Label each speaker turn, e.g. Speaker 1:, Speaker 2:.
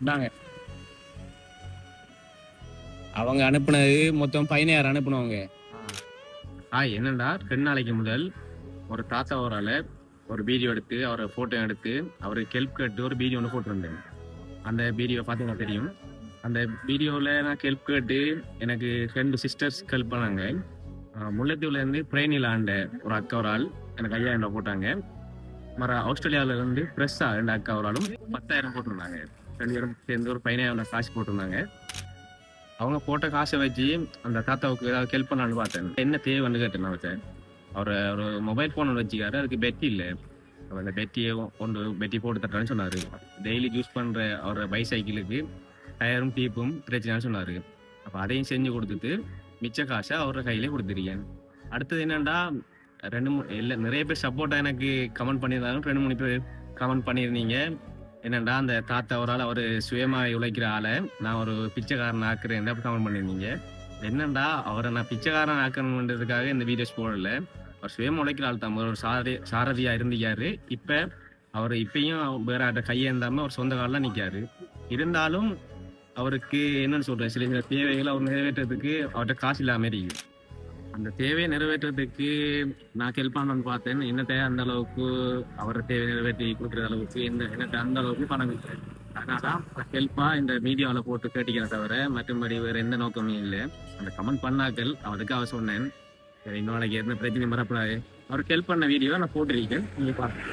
Speaker 1: இந்தாங்க. அவங்க அனுப்புனது மொத்தம் 16 அனுப்புனவங்க. என்னண்டா 2 நாளைக்கு முதல் ஒரு தாத்தா ஒரு வீடியோ எடுத்து அவரை போட்டோ எடுத்து அவருக்கு ஹெல்ப் கேட்டு ஒரு வீடியோ ஒன்று போட்டிருந்தேன். அந்த வீடியோ பார்த்தீங்கன்னா தெரியும். அந்த வீடியோவில் நான் ஹெல்ப் கேட்டு எனக்கு 2 சிஸ்டர்ஸ் ஹெல்ப் பண்ணாங்க. முல்லைத்தீவுலேருந்து பிரேனில் ஆண்ட ஒரு அக்கா ஒரு ஆள் எனக்கு 5000 போட்டாங்க. ஆஸ்திரேலியாவிலேருந்து ஃப்ரெஷ்ஷா 2 அக்கா ஒரு ஆளும் 10,000 போட்டிருந்தாங்க. 2 பேரும் சேர்ந்து ஒரு 15,000 காசு போட்டிருந்தாங்க. அவங்க போட்ட காசை வச்சு அந்த தாத்தாவுக்கு ஏதாவது ஹெல்ப் பண்ணலான்னு பார்த்தேன். என்ன தேவைன்னு கேட்டேன் நான் வச்சேன். அவர் ஒரு மொபைல் ஃபோன் ஒன்று வச்சுக்காரு, அதுக்கு பெட்டி இல்லை. அந்த பெட்டியை பெட்டி போட்டு தட்டான்னு சொன்னார். டெய்லி யூஸ் பண்ணுற அவர் பைசைக்கிளுக்கு டயரும் டீப்பும் பிரச்சனைன்னு சொன்னார். அப்போ அதையும் செஞ்சு கொடுத்துட்டு மிச்ச காசை அவரோட கையிலே கொடுத்துருக்கேன். அடுத்தது என்னென்னா 2-3 நிறைய பேர் சப்போர்ட்டாக எனக்கு கமெண்ட் பண்ணியிருந்தாங்க. 2-3 பேர் கமெண்ட் பண்ணியிருந்தீங்க. என்னண்டா அந்த தாத்தா அவர் சுயமாக உழைக்கிற ஆளை நான் ஒரு பிச்சைக்காரன் ஆக்குறேன் அப்படி கமெண்ட் பண்ணியிருந்தீங்க. என்னண்டா அவரை நான் பிச்சைக்காரன் ஆக்கணுன்றதுக்காக இந்த வீடியோஸ் போடல. அவர் சுயமாக உழைக்கிற ஆள் தான். ஒரு சாரதியா இருந்திருக்காரு. அவர் இப்பயும் வேற கையேந்தாம அவர் சொந்த காலில் நிற்காரு. இருந்தாலும் அவருக்கு என்னன்னு சொல்றேன், சில சில தேவைகளை அவர் நிறைவேற்றுறதுக்கு அவர்கிட்ட காசு இல்லாம இருக்கு. அந்த தேவையை நிறைவேற்றுறதுக்கு நான் ஹெல்ப் பண்ணணும்னு பார்த்தேன். என்னட்ட அந்த அளவுக்கு அவரை தேவை நிறைவேற்றி கொடுக்குற அளவுக்கு என்னட்ட அந்த அளவுக்கு பணம் இல்லை. அதனாலதான் ஹெல்ப்பா இந்த மீடியாவில் போட்டு கேட்டிக்கிறத தவிர மற்றபடி வேற எந்த நோக்கமும் இல்லை. அந்த கமெண்ட் பண்ணாக்கள் அவருக்கு அவர் சொன்னேன், இன்னொரு எந்த பிரச்சனையும் வரப்படாது. அவருக்கு ஹெல்ப் பண்ண வீடியோ நான் போட்டிருக்கேன், நீங்க பாருங்க.